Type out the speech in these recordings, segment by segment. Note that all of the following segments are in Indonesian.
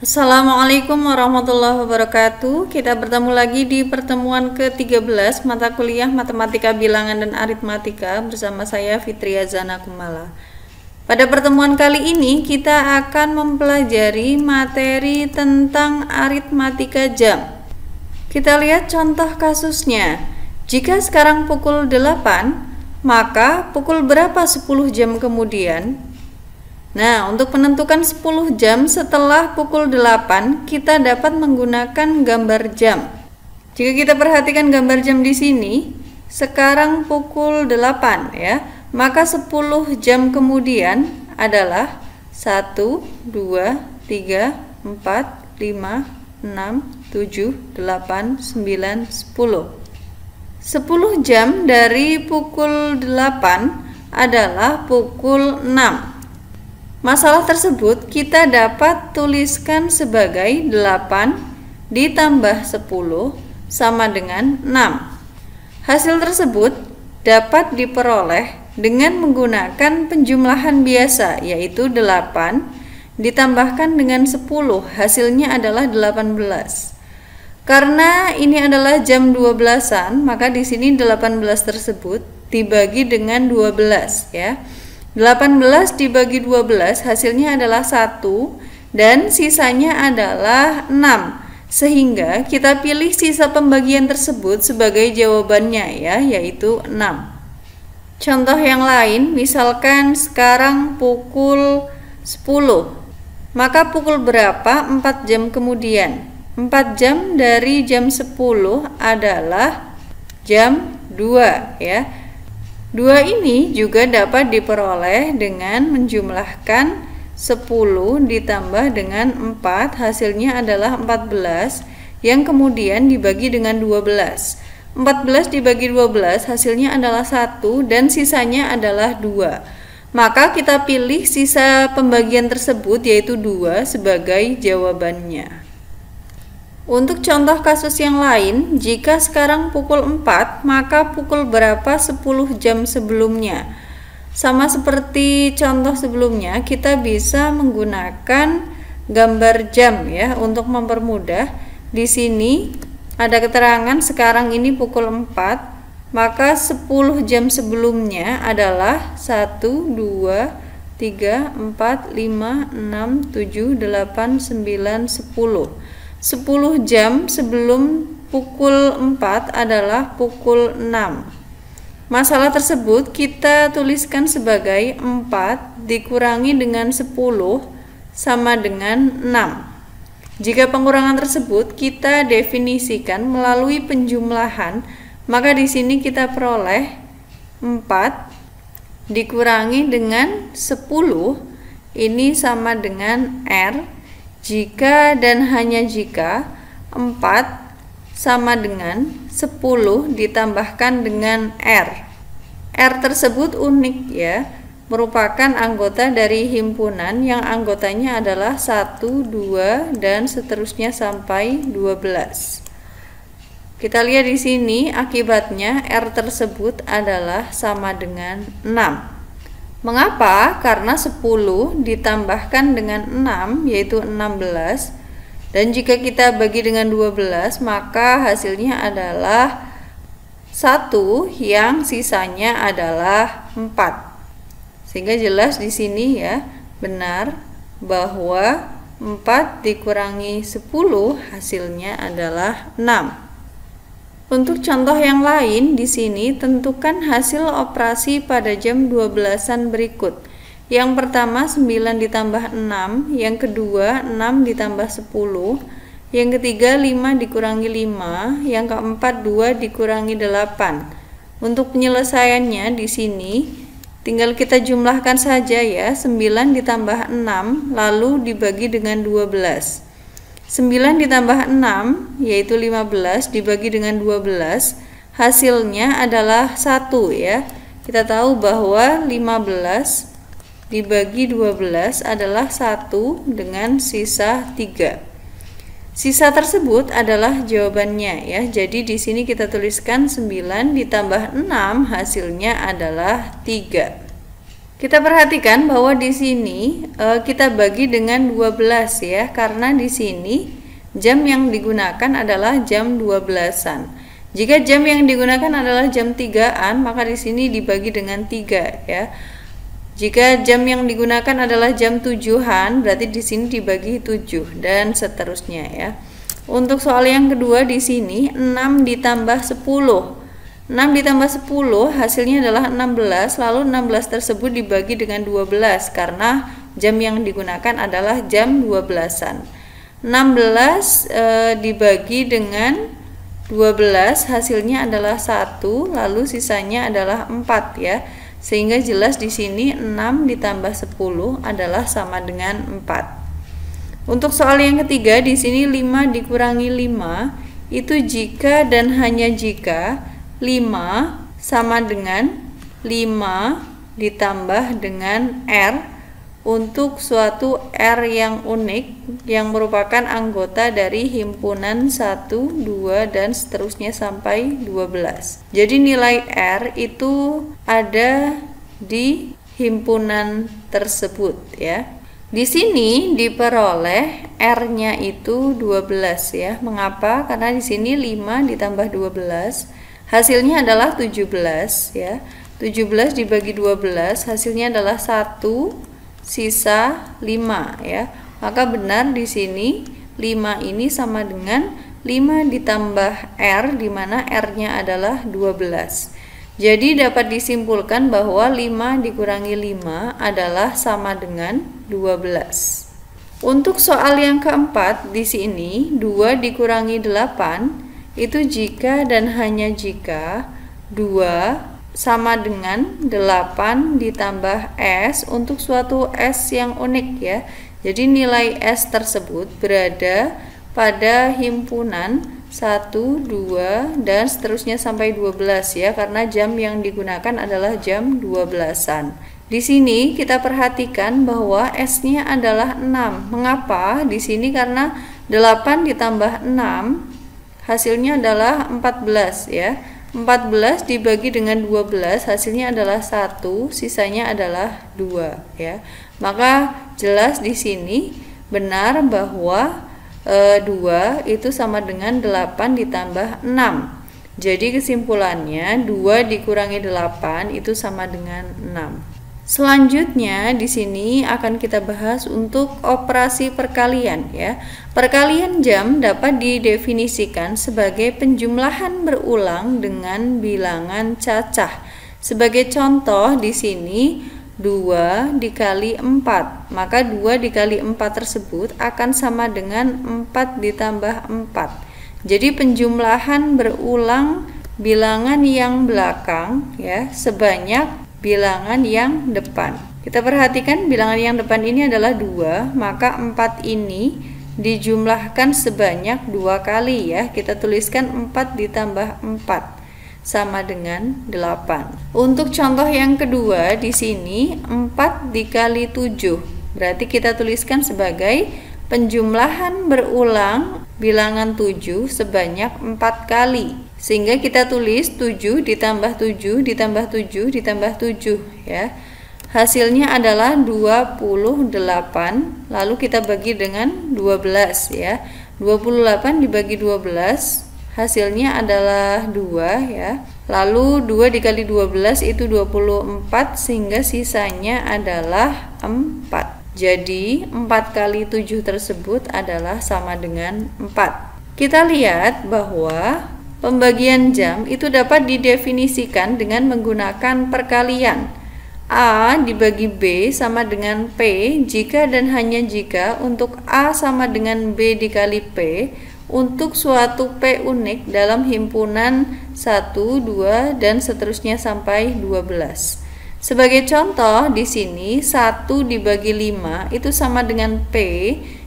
Assalamualaikum warahmatullahi wabarakatuh. Kita bertemu lagi di pertemuan ke-13 mata kuliah Matematika Bilangan dan Aritmatika bersama saya Fitria Zana Kumala. Pada pertemuan kali ini kita akan mempelajari materi tentang aritmatika jam. Kita lihat contoh kasusnya. Jika sekarang pukul 8, maka pukul berapa 10 jam kemudian? Nah, untuk menentukan 10 jam setelah pukul 8, kita dapat menggunakan gambar jam. Jika kita perhatikan gambar jam di sini, sekarang pukul 8 ya, maka 10 jam kemudian adalah 1, 2, 3, 4, 5, 6, 7, 8, 9, 10. 10 jam dari pukul 8 adalah pukul 6. Masalah tersebut kita dapat tuliskan sebagai 8 ditambah 10 sama dengan 6. Hasil tersebut dapat diperoleh dengan menggunakan penjumlahan biasa, yaitu 8 ditambahkan dengan 10, hasilnya adalah 18. Karena ini adalah jam 12-an, maka di sini 18 tersebut dibagi dengan 12 ya. 18 dibagi 12 hasilnya adalah 1 dan sisanya adalah 6, sehingga kita pilih sisa pembagian tersebut sebagai jawabannya ya, yaitu 6. Contoh yang lain, misalkan sekarang pukul 10, maka pukul berapa 4 jam kemudian? 4 jam dari jam 10 adalah jam 2 ya. 2 ini juga dapat diperoleh dengan menjumlahkan 10 ditambah dengan 4, hasilnya adalah 14, yang kemudian dibagi dengan 12. 14 dibagi 12 hasilnya adalah 1 dan sisanya adalah 2. Maka kita pilih sisa pembagian tersebut, yaitu 2, sebagai jawabannya. Untuk contoh kasus yang lain, jika sekarang pukul 4, maka pukul berapa 10 jam sebelumnya? Sama seperti contoh sebelumnya, kita bisa menggunakan gambar jam ya untuk mempermudah. Di sini ada keterangan sekarang ini pukul 4, maka 10 jam sebelumnya adalah 1, 2, 3, 4, 5, 6, 7, 8, 9, 10. 10 jam sebelum pukul 4 adalah pukul 6. Masalah tersebut kita tuliskan sebagai 4 dikurangi dengan 10 sama dengan 6. Jika pengurangan tersebut kita definisikan melalui penjumlahan, maka di sini kita peroleh 4 dikurangi dengan 10, ini sama dengan R. Jika dan hanya jika 4 sama dengan 10 ditambahkan dengan R. R tersebut unik ya, merupakan anggota dari himpunan yang anggotanya adalah 1, 2, dan seterusnya sampai 12. Kita lihat di sini akibatnya R tersebut adalah sama dengan 6. Mengapa? Karena 10 ditambahkan dengan 6 yaitu 16, dan jika kita bagi dengan 12 maka hasilnya adalah 1 yang sisanya adalah 4. Sehingga jelas di sini ya, benar bahwa 4 dikurangi 10 hasilnya adalah 6. Untuk contoh yang lain, di sini tentukan hasil operasi pada jam 12-an berikut. Yang pertama 9 ditambah 6, yang kedua 6 ditambah 10, yang ketiga 5 dikurangi 5, yang keempat 2 dikurangi 8. Untuk penyelesaiannya di sini tinggal kita jumlahkan saja ya, 9 ditambah 6 lalu dibagi dengan 12. 9 ditambah 6 yaitu 15 dibagi dengan 12, hasilnya adalah 1 ya. Kita tahu bahwa 15 dibagi 12 adalah 1 dengan sisa 3. Sisa tersebut adalah jawabannya ya. Jadi di sini kita tuliskan 9 ditambah 6 hasilnya adalah 3. Kita perhatikan bahwa di sini kita bagi dengan 12 ya, karena di sini jam yang digunakan adalah jam 12-an. Jika jam yang digunakan adalah jam 3-an, maka di sini dibagi dengan 3 ya. Jika jam yang digunakan adalah jam 7-an, berarti di sini dibagi 7 dan seterusnya ya. Untuk soal yang kedua di sini 6 ditambah 10. 6 ditambah 10 hasilnya adalah 16, lalu 16 tersebut dibagi dengan 12 karena jam yang digunakan adalah jam 12-an. 16 dibagi dengan 12 hasilnya adalah 1, lalu sisanya adalah 4 ya. Sehingga jelas di sini 6 ditambah 10 adalah sama dengan 4. Untuk soal yang ketiga di sini 5 dikurangi 5 itu jika dan hanya jika 5 sama dengan 5 ditambah dengan R untuk suatu R yang unik yang merupakan anggota dari himpunan 1, 2, dan seterusnya sampai 12. Jadi nilai R itu ada di himpunan tersebut ya. Di sini diperoleh R-nya itu 12 ya. Mengapa? Karena di sini 5 ditambah 12 hasilnya adalah 17 ya. 17 dibagi 12 hasilnya adalah 1, sisa 5 ya. Maka benar di sini 5 ini sama dengan 5 ditambah R, di mana R-nya adalah 12. Jadi dapat disimpulkan bahwa 5 dikurangi 5 adalah sama dengan 12. Untuk soal yang keempat di sini 2 dikurangi 8 itu jika dan hanya jika 2 sama dengan 8 ditambah S untuk suatu S yang unik ya. Jadi nilai S tersebut berada pada himpunan 1, 2, dan seterusnya sampai 12 ya, karena jam yang digunakan adalah jam 12-an. Di sini kita perhatikan bahwa S-nya adalah 6. Mengapa? Di sini karena 8 ditambah 6 hasilnya adalah 14 ya. 14 dibagi dengan 12 hasilnya adalah 1, sisanya adalah 2 ya. Maka jelas di sini benar bahwa 2 itu sama dengan 8 ditambah 6. Jadi kesimpulannya 2 dikurangi 8 itu sama dengan 6. Selanjutnya di sini akan kita bahas untuk operasi perkalian ya. Perkalian jam dapat didefinisikan sebagai penjumlahan berulang dengan bilangan cacah. Sebagai contoh di sini 2 dikali 4, maka 2 dikali 4 tersebut akan sama dengan 4 ditambah 4. Jadi penjumlahan berulang bilangan yang belakang ya sebanyak bilangan yang depan. Kita perhatikan bilangan yang depan ini adalah 2, maka 4 ini dijumlahkan sebanyak 2 kali ya. Kita tuliskan 4 ditambah 4 sama dengan 8. Untuk contoh yang kedua di sini 4 dikali 7. Berarti kita tuliskan sebagai penjumlahan berulang bilangan 7 sebanyak 4 kali. Sehingga kita tulis 7 ditambah 7 ditambah 7 ditambah 7 ya. Hasilnya adalah 28, lalu kita bagi dengan 12 ya. 28 dibagi 12 hasilnya adalah 2 ya. Lalu 2 dikali 12 itu 24 sehingga sisanya adalah 4. Jadi 4 kali 7 tersebut adalah sama dengan 4. Kita lihat bahwa pembagian jam itu dapat didefinisikan dengan menggunakan perkalian. A dibagi B sama dengan P jika dan hanya jika untuk A sama dengan B dikali P untuk suatu P unik dalam himpunan 1, 2, dan seterusnya sampai 12. Sebagai contoh di sini 1 dibagi 5 itu sama dengan P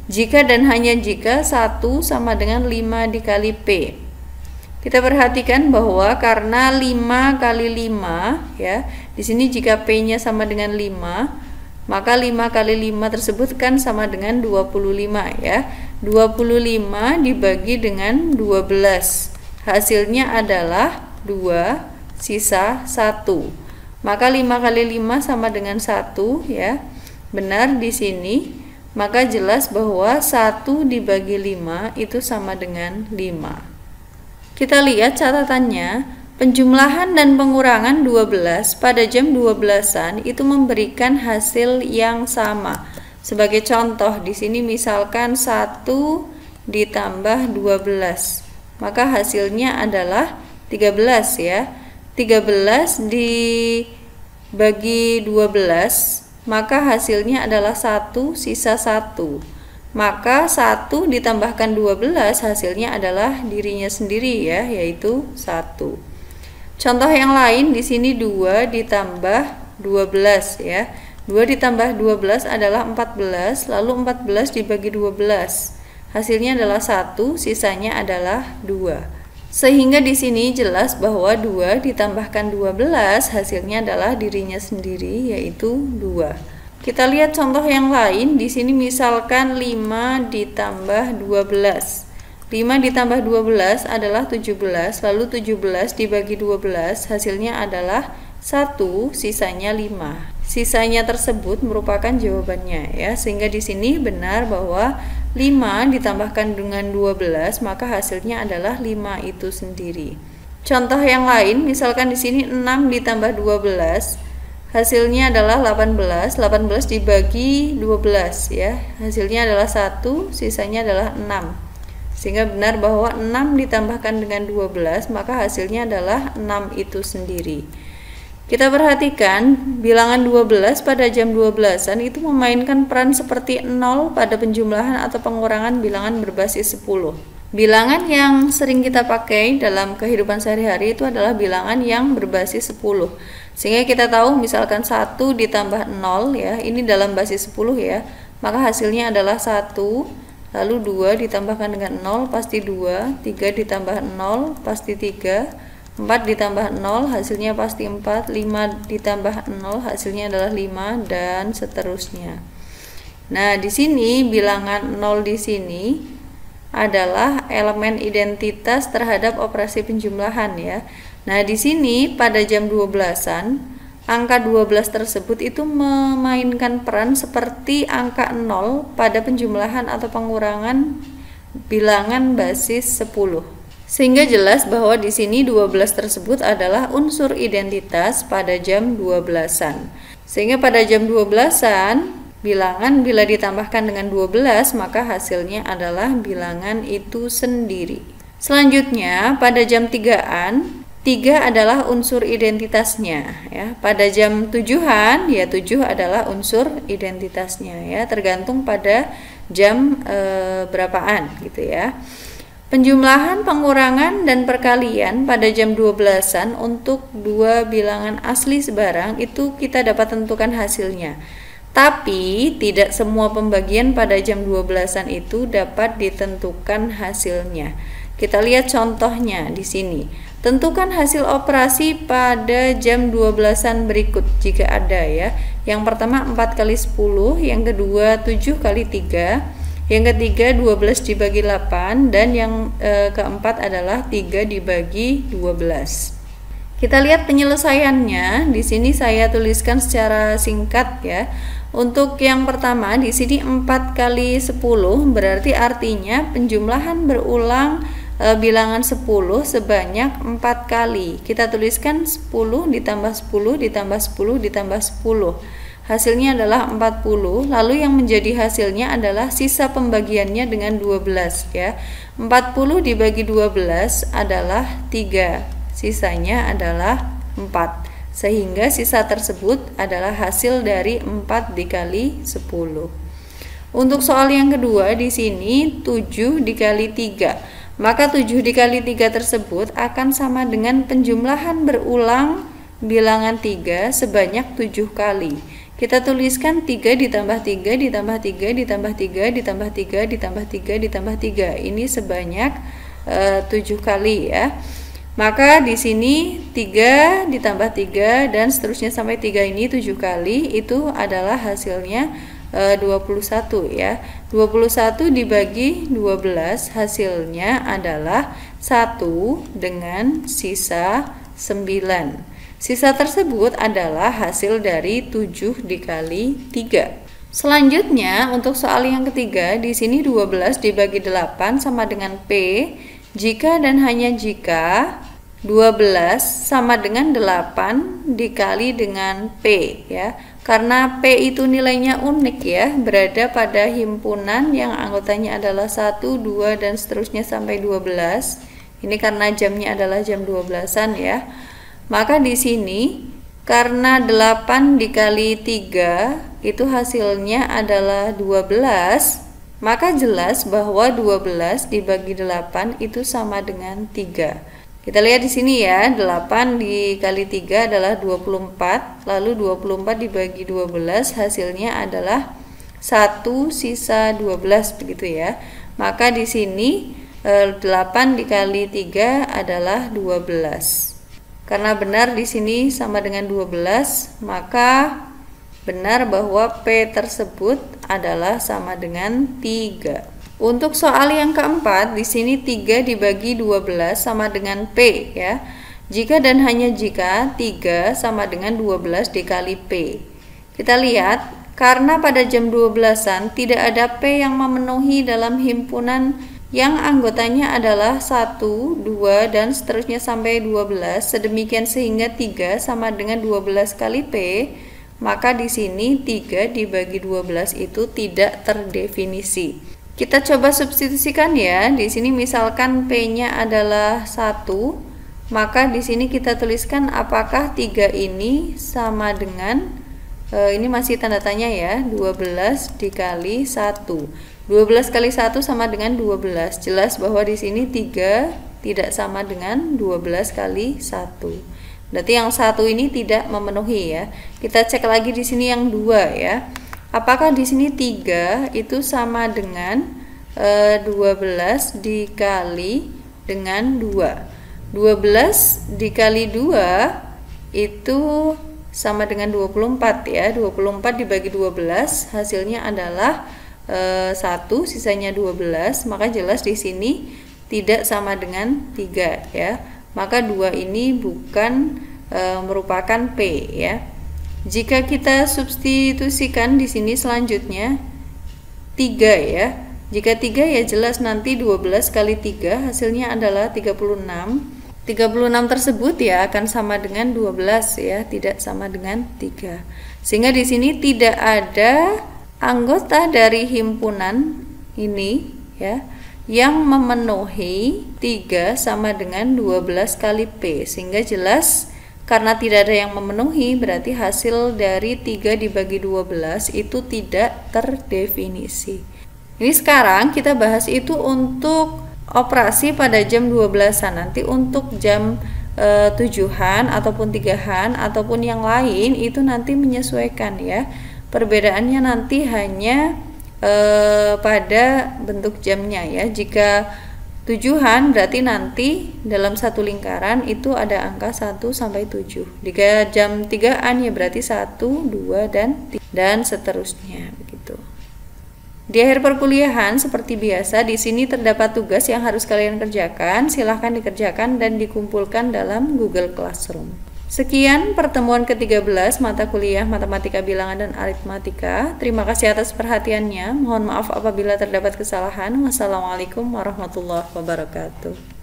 jika dan hanya jika 1 sama dengan 5 dikali P. Kita perhatikan bahwa karena 5 kali 5 ya, di sini jika P-nya sama dengan 5, maka 5 kali 5 tersebut kan sama dengan 25 ya. 25 dibagi dengan 12. Hasilnya adalah 2 sisa 1. Maka 5 kali 5 sama dengan 1 ya. Benar di sini. Maka jelas bahwa 1 dibagi 5 itu sama dengan 5. Kita lihat catatannya. Penjumlahan dan pengurangan 12 pada jam 12-an itu memberikan hasil yang sama. Sebagai contoh di sini misalkan 1 ditambah 12. Maka hasilnya adalah 13 ya. 13 dibagi 12, maka hasilnya adalah 1 sisa 1. Maka 1 ditambahkan 12 hasilnya adalah dirinya sendiri ya, yaitu 1. Contoh yang lain di sini 2 ditambah 12 ya. 2 ditambah 12 adalah 14, lalu 14 dibagi 12. Hasilnya adalah 1, sisanya adalah 2. Sehingga di sini jelas bahwa 2 ditambahkan 12 hasilnya adalah dirinya sendiri, yaitu 2. Kita lihat contoh yang lain. Di sini misalkan 5 ditambah 12. 5 ditambah 12 adalah 17, lalu 17 dibagi 12 hasilnya adalah 1, sisanya 5. Sisanya tersebut merupakan jawabannya ya, sehingga di sini benar bahwa 5 ditambahkan dengan 12 maka hasilnya adalah 5 itu sendiri. Contoh yang lain, misalkan di sini 6 ditambah 12 hasilnya adalah 18. 18 dibagi 12 ya, hasilnya adalah 1, sisanya adalah 6. Sehingga benar bahwa 6 ditambahkan dengan 12 maka hasilnya adalah 6 itu sendiri. Kita perhatikan bilangan 12 pada jam 12-an itu memainkan peran seperti 0 pada penjumlahan atau pengurangan bilangan berbasis 10. Bilangan yang sering kita pakai dalam kehidupan sehari-hari itu adalah bilangan yang berbasis 10. Sehingga kita tahu misalkan 1 ditambah 0 ya, ini dalam basis 10 ya, maka hasilnya adalah 1. Lalu 2 ditambahkan dengan 0 pasti 2, 3 ditambah 0 pasti 3, 4 ditambah 0 hasilnya pasti 4, 5 ditambah 0 hasilnya adalah 5, dan seterusnya. Nah, di sini bilangan 0 di sini adalah elemen identitas terhadap operasi penjumlahan ya. Nah, di sini pada jam 12-an angka 12 tersebut itu memainkan peran seperti angka 0 pada penjumlahan atau pengurangan bilangan basis 10. Sehingga jelas bahwa di sini 12 tersebut adalah unsur identitas pada jam 12-an. Sehingga pada jam 12-an bilangan bila ditambahkan dengan 12 maka hasilnya adalah bilangan itu sendiri. Selanjutnya pada jam 3-an 3 adalah unsur identitasnya ya. Pada jam 7-an ya 7 adalah unsur identitasnya ya, tergantung pada jam berapaan gitu ya. Penjumlahan, pengurangan, dan perkalian pada jam 12-an untuk dua bilangan asli sebarang itu kita dapat tentukan hasilnya. Tapi tidak semua pembagian pada jam 12-an itu dapat ditentukan hasilnya. Kita lihat contohnya di sini. Tentukan hasil operasi pada jam 12-an berikut jika ada ya. Yang pertama 4 kali 10, yang kedua 7 kali 3, yang ketiga 12 dibagi 8, dan yang keempat adalah 3 dibagi 12. Kita lihat penyelesaiannya. Di sini saya tuliskan secara singkat ya. Untuk yang pertama di sini 4 kali 10 berarti artinya penjumlahan berulang bilangan 10 sebanyak 4 kali. Kita tuliskan 10 ditambah 10 ditambah 10 ditambah 10. Hasilnya adalah 40. Lalu yang menjadi hasilnya adalah sisa pembagiannya dengan 12 ya. 40 dibagi 12 adalah 3. Sisanya adalah 4. Sehingga sisa tersebut adalah hasil dari 4 dikali 10. Untuk soal yang kedua di sini 7 dikali 3. Maka 7 dikali 3 tersebut akan sama dengan penjumlahan berulang bilangan 3 sebanyak 7 kali. Kita tuliskan 3 ditambah 3 ditambah 3 ditambah 3 ditambah 3 ditambah 3 ditambah 3. Ini sebanyak 7 kali ya. Maka di sini 3 ditambah 3 dan seterusnya sampai 3 ini 7 kali, itu adalah hasilnya 21 ya. 21 dibagi 12 hasilnya adalah 1 dengan sisa 9. Sisa tersebut adalah hasil dari 7 dikali 3. Selanjutnya, untuk soal yang ketiga, di sini 12 dibagi 8 sama dengan P, jika dan hanya jika 12 sama dengan 8 dikali dengan P, ya. Karena P itu nilainya unik, ya, berada pada himpunan yang anggotanya adalah 1, 2, dan seterusnya sampai 12. Ini karena jamnya adalah jam 12-an, ya. Maka di sini karena 8 dikali 3 itu hasilnya adalah 12, maka jelas bahwa 12 dibagi 8 itu sama dengan 3. Kita lihat di sini ya, 8 dikali 3 adalah 24, lalu 24 dibagi 12 hasilnya adalah 1 sisa 12 begitu ya. Maka di sini 8 dikali 3 adalah 12. Karena benar di sini sama dengan 12, maka benar bahwa P tersebut adalah sama dengan 3. Untuk soal yang keempat, di sini 3 dibagi 12 sama dengan P, ya. Jika dan hanya jika 3 sama dengan 12 dikali P. Kita lihat, karena pada jam 12-an tidak ada P yang memenuhi dalam himpunan yang anggotanya adalah 1, 2, dan seterusnya sampai 12, sedemikian sehingga 3 sama dengan 12 kali P, maka di sini 3 dibagi 12 itu tidak terdefinisi. Kita coba substitusikan ya. Di sini misalkan P-nya adalah 1, maka di sini kita tuliskan apakah 3 ini sama dengan ini masih tanda tanya ya, 12 dikali 1. 12 kali 1 sama dengan 12. Jelas bahwa di sini 3 tidak sama dengan 12 kali 1. Berarti yang 1 ini tidak memenuhi ya. Kita cek lagi di sini yang 2 ya. Apakah di sini 3 itu sama dengan 12 dikali dengan 2. 12 dikali 2 itu sama dengan 24 ya. 24 dibagi 12 hasilnya adalah 1, sisanya 12, maka jelas di sini tidak sama dengan 3 ya. Maka 2 ini bukan merupakan P ya. Jika kita substitusikan di sini selanjutnya 3 ya. Jika 3 ya jelas nanti 12 kali 3 hasilnya adalah 36. 36 tersebut ya akan sama dengan 12 ya, tidak sama dengan 3. Sehingga di sini tidak ada anggota dari himpunan ini ya yang memenuhi 3 sama dengan 12 kali P, sehingga jelas karena tidak ada yang memenuhi berarti hasil dari 3 dibagi 12 itu tidak terdefinisi. Ini sekarang kita bahas itu untuk operasi pada jam 12-an. Nanti untuk jam 7-an ataupun 3-an ataupun yang lain itu nanti menyesuaikan ya. Perbedaannya nanti hanya pada bentuk jamnya ya. Jika 7-an berarti nanti dalam satu lingkaran itu ada angka 1 sampai 7. Jika jam 3-an ya berarti 1, 2, dan seterusnya begitu. Di akhir perkuliahan seperti biasa di sini terdapat tugas yang harus kalian kerjakan. Silahkan dikerjakan dan dikumpulkan dalam Google Classroom. Sekian pertemuan ke-13 mata kuliah Matematika Bilangan dan Aritmatika. Terima kasih atas perhatiannya. Mohon maaf apabila terdapat kesalahan. Wassalamualaikum warahmatullahi wabarakatuh.